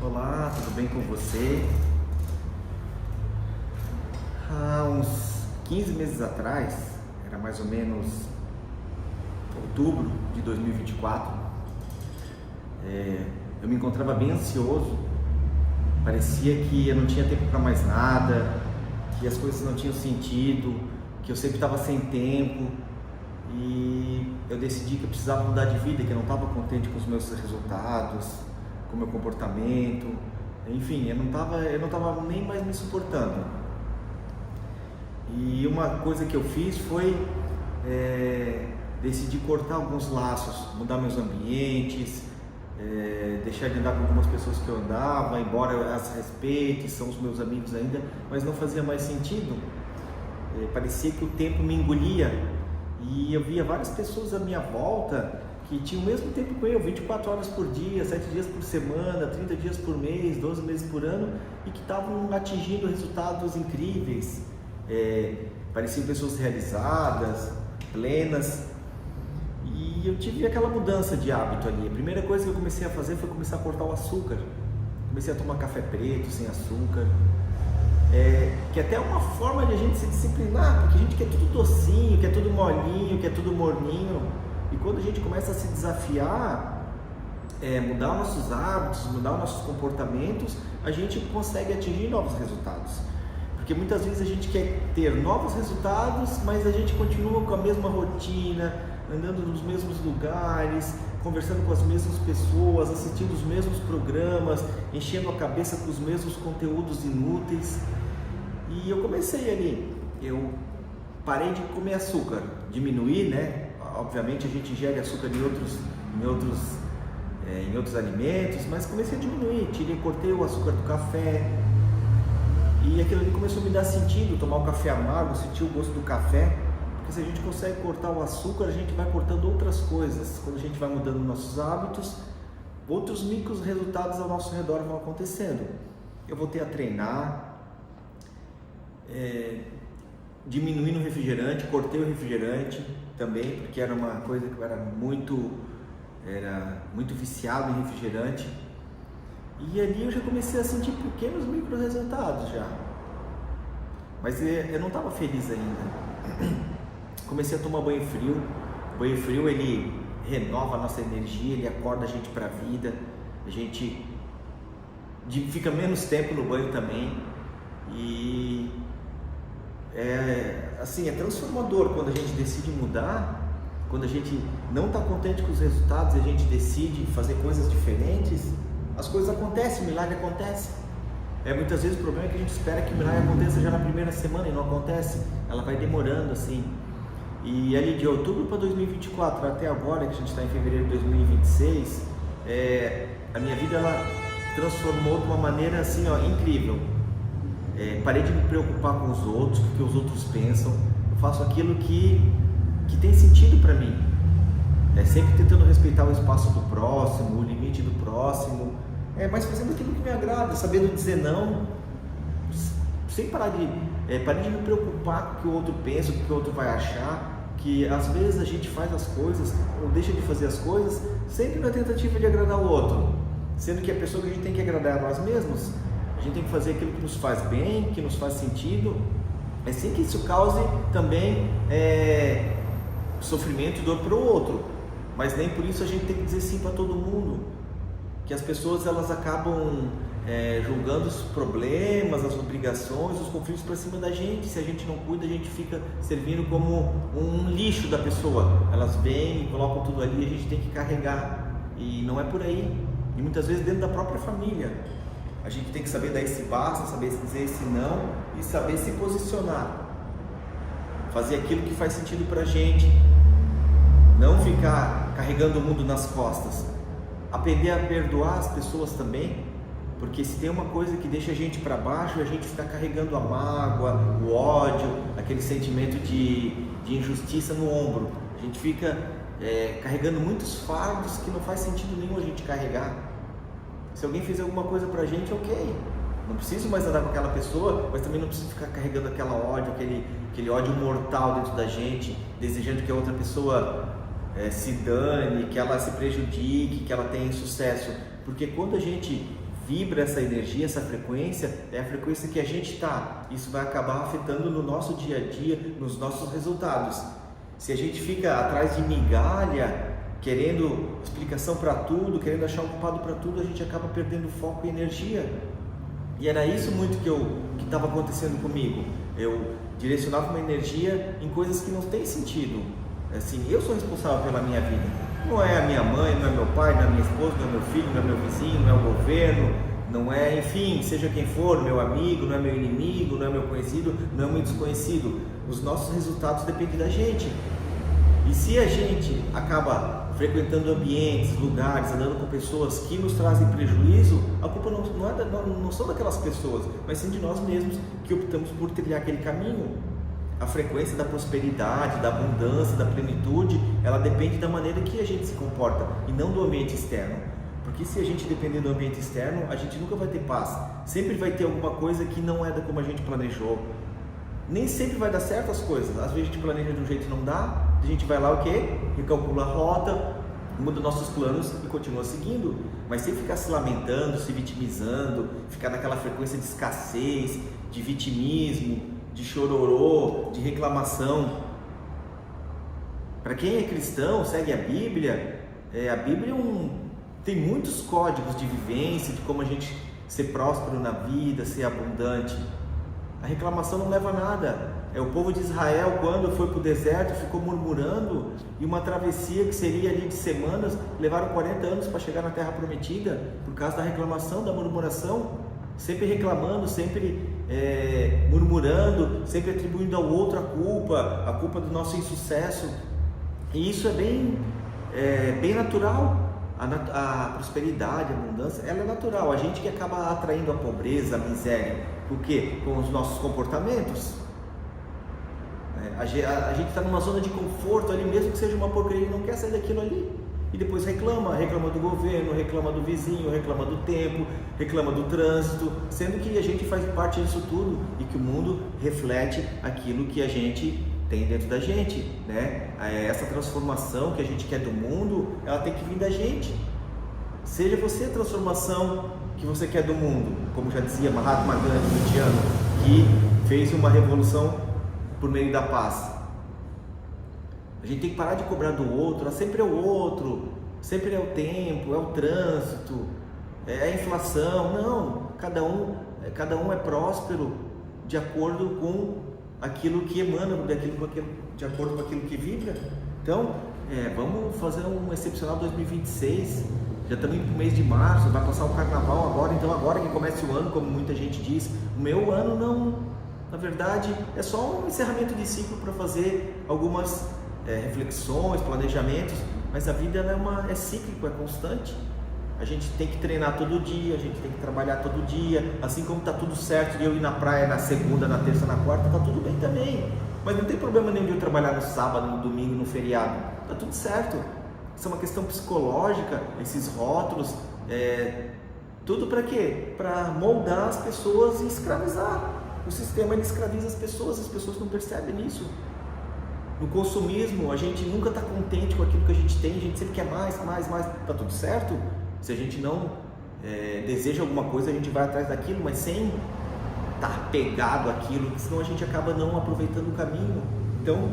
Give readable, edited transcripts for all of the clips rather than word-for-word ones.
Olá, tudo bem com você? Há uns 15 meses atrás, era mais ou menos outubro de 2024, eu me encontrava bem ansioso, parecia que eu não tinha tempo para mais nada, que as coisas não tinham sentido, que eu sempre estava sem tempo e eu decidi que eu precisava mudar de vida, que eu não estava contente com os meus resultados, com o meu comportamento, enfim, eu não estava nem mais me suportando. E uma coisa que eu fiz foi decidir cortar alguns laços, mudar meus ambientes, deixar de andar com algumas pessoas que eu andava, embora eu as respeite, são os meus amigos ainda, mas não fazia mais sentido. Parecia que o tempo me engolia e eu via várias pessoas à minha volta que tinham o mesmo tempo que eu, 24 horas por dia, 7 dias por semana, 30 dias por mês, 12 meses por ano, e que estavam atingindo resultados incríveis. Pareciam pessoas realizadas, plenas, e eu tive aquela mudança de hábito ali. A primeira coisa que eu comecei a fazer foi começar a cortar o açúcar. Comecei a tomar café preto, sem açúcar, que até é uma forma de a gente se disciplinar, porque a gente quer tudo docinho, quer tudo molinho, quer tudo morninho, e quando a gente começa a se desafiar, mudar nossos hábitos, mudar nossos comportamentos, a gente consegue atingir novos resultados. Porque muitas vezes a gente quer ter novos resultados, mas a gente continua com a mesma rotina, andando nos mesmos lugares, conversando com as mesmas pessoas, assistindo os mesmos programas, enchendo a cabeça com os mesmos conteúdos inúteis. E eu comecei ali, eu parei de comer açúcar, diminuir, né? Obviamente a gente ingere açúcar em outros alimentos, mas comecei a diminuir, cortei o açúcar do café. E aquilo ali começou a me dar sentido, tomar um café amargo, sentir o gosto do café, porque se a gente consegue cortar o açúcar, a gente vai cortando outras coisas. Quando a gente vai mudando nossos hábitos, outros micros resultados ao nosso redor vão acontecendo. Eu voltei a treinar, diminuindo o refrigerante, cortei o refrigerante também, porque era uma coisa que eu era muito viciado em refrigerante. E ali eu já comecei a sentir pequenos micro resultados já, mas eu não estava feliz ainda. Comecei a tomar banho frio. O banho frio ele renova a nossa energia, ele acorda a gente para a vida, a gente fica menos tempo no banho também, e é transformador quando a gente decide mudar. Quando a gente não está contente com os resultados e a gente decide fazer coisas diferentes, as coisas acontecem, o milagre acontece. Muitas vezes o problema é que a gente espera que o milagre aconteça já na primeira semana e não acontece, ela vai demorando assim. E ali de outubro para 2024 até agora, que a gente está em fevereiro de 2026, a minha vida ela transformou de uma maneira assim, incrível. Parei de me preocupar com os outros, com o que os outros pensam. Eu faço aquilo que tem sentido para mim. Sempre tentando respeitar o espaço do próximo, o limite do próximo, mas fazendo aquilo que me agrada, sabendo dizer não, sem parar de me preocupar com o que o outro pensa, com o que o outro vai achar, que às vezes a gente faz as coisas, ou deixa de fazer as coisas, sempre na tentativa de agradar o outro, sendo que a pessoa que a gente tem que agradar é nós mesmos. A gente tem que fazer aquilo que nos faz bem, que nos faz sentido, sem que isso cause também sofrimento e dor para o outro. Mas nem por isso a gente tem que dizer sim para todo mundo, que as pessoas elas acabam julgando os problemas, as obrigações, os conflitos para cima da gente. Se a gente não cuida, a gente fica servindo como um lixo da pessoa. Elas vêm e colocam tudo ali e a gente tem que carregar, e não é por aí. E muitas vezes dentro da própria família a gente tem que saber dar esse basta, saber dizer esse não e saber se posicionar, fazer aquilo que faz sentido para a gente. Não ficar carregando o mundo nas costas, aprender a perdoar as pessoas também, porque se tem uma coisa que deixa a gente para baixo, é a gente ficar carregando a mágoa, o ódio, aquele sentimento de injustiça no ombro. A gente fica carregando muitos fardos que não faz sentido nenhum a gente carregar. Se alguém fizer alguma coisa pra gente, ok, não preciso mais andar com aquela pessoa, mas também não preciso ficar carregando aquela ódio, aquele ódio mortal dentro da gente, desejando que a outra pessoa se dane, que ela se prejudique, que ela tenha sucesso. Porque quando a gente vibra essa energia, essa frequência, é a frequência que a gente está. Isso vai acabar afetando no nosso dia a dia, nos nossos resultados. Se a gente fica atrás de migalha, querendo explicação para tudo, querendo achar um culpado para tudo, a gente acaba perdendo foco e energia. E era isso muito que estava acontecendo comigo. Eu direcionava uma energia em coisas que não têm sentido. Assim, eu sou responsável pela minha vida. Não é a minha mãe, não é meu pai, não é minha esposa, não é meu filho, não é meu vizinho, não é o governo, não é, enfim, seja quem for, meu amigo, não é meu inimigo, não é meu conhecido, não é meu desconhecido. Os nossos resultados dependem da gente. E se a gente acaba frequentando ambientes, lugares, andando com pessoas que nos trazem prejuízo, a culpa não são daquelas pessoas, mas sim de nós mesmos que optamos por trilhar aquele caminho. A frequência da prosperidade, da abundância, da plenitude, ela depende da maneira que a gente se comporta e não do ambiente externo. Porque se a gente depender do ambiente externo, a gente nunca vai ter paz. Sempre vai ter alguma coisa que não é da como a gente planejou. Nem sempre vai dar certo as coisas. Às vezes a gente planeja de um jeito e não dá, a gente vai lá o quê? Recalcula a rota, muda nossos planos e continua seguindo. Mas sem ficar se lamentando, se vitimizando, ficar naquela frequência de escassez, de vitimismo, de chororô, de reclamação. Para quem é cristão, segue a Bíblia tem muitos códigos de vivência, de como a gente ser próspero na vida, ser abundante. A reclamação não leva a nada. O povo de Israel, quando foi para o deserto, ficou murmurando, e uma travessia que seria ali de semanas, levaram 40 anos para chegar na terra prometida, por causa da reclamação, da murmuração, sempre reclamando, sempre murmurando, sempre atribuindo ao outro a culpa do nosso insucesso. E isso é bem natural. A prosperidade, a abundância, ela é natural. A gente que acaba atraindo a pobreza, a miséria, por quê? Com os nossos comportamentos. A gente está numa zona de conforto ali, mesmo que seja uma porcaria, não quer sair daquilo ali. E depois reclama do governo, reclama do vizinho, reclama do tempo, reclama do trânsito, sendo que a gente faz parte disso tudo e que o mundo reflete aquilo que a gente tem dentro da gente, né? Essa transformação que a gente quer do mundo, ela tem que vir da gente. Seja você a transformação que você quer do mundo, como já dizia Mahatma Gandhi, indiano, que fez uma revolução por meio da paz. A gente tem que parar de cobrar do outro, sempre é o outro, sempre é o tempo, é o trânsito, é a inflação. Não, cada um é próspero de acordo com aquilo que emana, de acordo com aquilo que vibra. Então, vamos fazer um excepcional 2026. Já estamos indo para o mês de março, vai passar o carnaval agora, então agora que começa o ano, como muita gente diz. O meu ano não, na verdade, é só um encerramento de ciclo para fazer algumas reflexões, planejamentos, mas a vida ela é cíclico, é constante. A gente tem que treinar todo dia, a gente tem que trabalhar todo dia, assim como está tudo certo de eu ir na praia na segunda, na terça, na quarta, está tudo bem também. Mas não tem problema nenhum de eu trabalhar no sábado, no domingo, no feriado, está tudo certo. Isso é uma questão psicológica, esses rótulos, tudo para quê? Para moldar as pessoas e escravizar. O sistema ele escraviza as pessoas não percebem isso. No consumismo, a gente nunca está contente com aquilo que a gente tem, a gente sempre quer mais, está tudo certo? Se a gente não deseja alguma coisa, a gente vai atrás daquilo, mas sem estar pegado àquilo, senão a gente acaba não aproveitando o caminho. Então,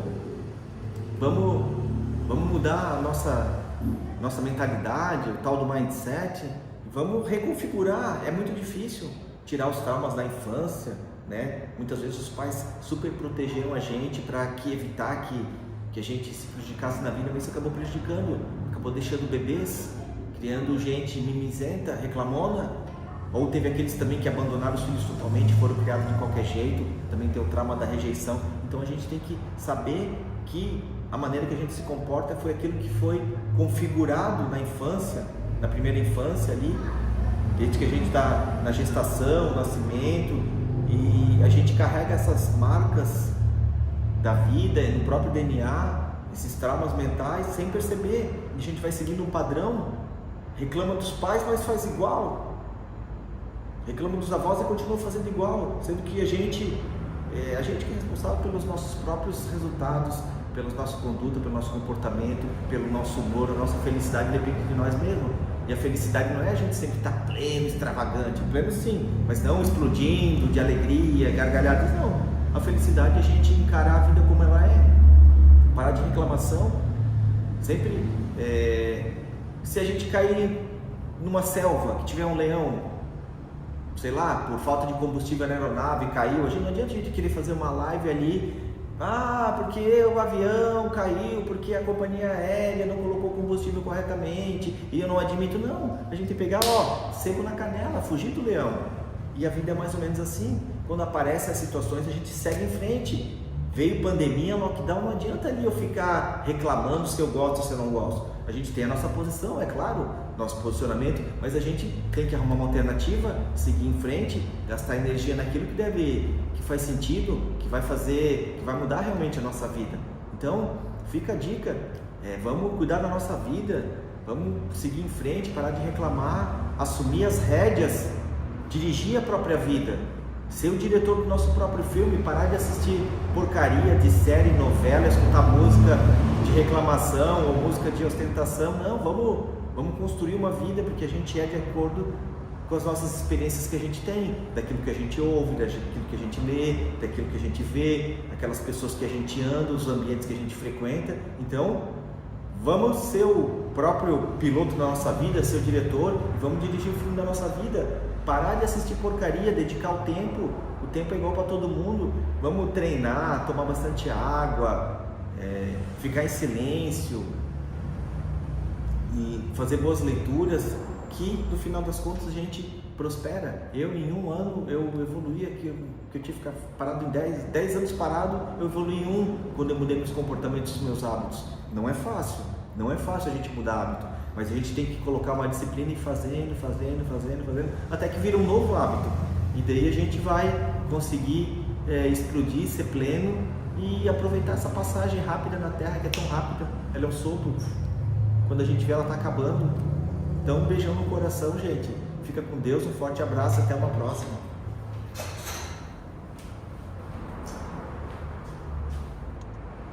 vamos mudar a nossa mentalidade, o tal do mindset, vamos reconfigurar. É muito difícil tirar os traumas da infância, né? Muitas vezes os pais super protegeram a gente para evitar que a gente se prejudicasse na vida, mas isso acabou prejudicando, acabou deixando bebês, criando gente mimizenta, reclamona. Ou teve aqueles também que abandonaram os filhos totalmente, foram criados de qualquer jeito, também tem o trauma da rejeição. Então a gente tem que saber que a maneira que a gente se comporta foi aquilo que foi configurado na infância, na primeira infância ali, desde que a gente está na gestação, no nascimento, e a gente carrega essas marcas da vida no próprio DNA, esses traumas mentais, sem perceber. E a gente vai seguindo um padrão, reclama dos pais, mas faz igual, reclama dos avós e continua fazendo igual, sendo que a gente que é responsável pelos nossos próprios resultados, pela nossa conduta, pelo nosso comportamento, pelo nosso humor, a nossa felicidade depende de nós mesmos. E a felicidade não é a gente sempre estar pleno, extravagante, pleno sim, mas não explodindo de alegria, gargalhadas, não. A felicidade é a gente encarar a vida como ela é, parar de reclamação. Sempre, se a gente cair numa selva, que tiver um leão, sei lá, por falta de combustível na aeronave, caiu, não adianta a gente querer fazer uma live ali, porque o avião caiu, porque a companhia aérea não colocou combustível corretamente, e eu não admito, não, a gente tem que pegar, seco na canela, fugir do leão. E a vida é mais ou menos assim, quando aparecem as situações a gente segue em frente. Veio pandemia, lockdown, não adianta ali eu ficar reclamando se eu gosto ou se eu não gosto. A gente tem a nossa posição, é claro, nosso posicionamento, mas a gente tem que arrumar uma alternativa, seguir em frente, gastar energia naquilo que faz sentido, que vai mudar realmente a nossa vida. Então, fica a dica, vamos cuidar da nossa vida, vamos seguir em frente, parar de reclamar, assumir as rédeas, dirigir a própria vida. Ser o diretor do nosso próprio filme, parar de assistir porcaria de série, novela, escutar música de reclamação ou música de ostentação. Não, vamos construir uma vida porque a gente é de acordo com as nossas experiências que a gente tem, daquilo que a gente ouve, daquilo que a gente lê, daquilo que a gente vê, aquelas pessoas que a gente anda, os ambientes que a gente frequenta. Então, vamos ser o próprio piloto da nossa vida, ser o diretor, vamos dirigir o filme da nossa vida. Parar de assistir porcaria, dedicar o tempo é igual para todo mundo. Vamos treinar, tomar bastante água, ficar em silêncio e fazer boas leituras, que no final das contas a gente prospera. Eu em 1 ano eu evoluí aqui, que eu tive que ficar parado em 10 anos parado, eu evoluí em 1 quando eu mudei meus comportamentos, os meus hábitos. Não é fácil a gente mudar hábito, mas a gente tem que colocar uma disciplina e ir fazendo, até que vira um novo hábito. E daí a gente vai conseguir explodir, ser pleno e aproveitar essa passagem rápida na Terra, que é tão rápida, ela é um sopro. Quando a gente vê, ela está acabando. Então, um beijão no coração, gente. Fica com Deus, um forte abraço, até uma próxima.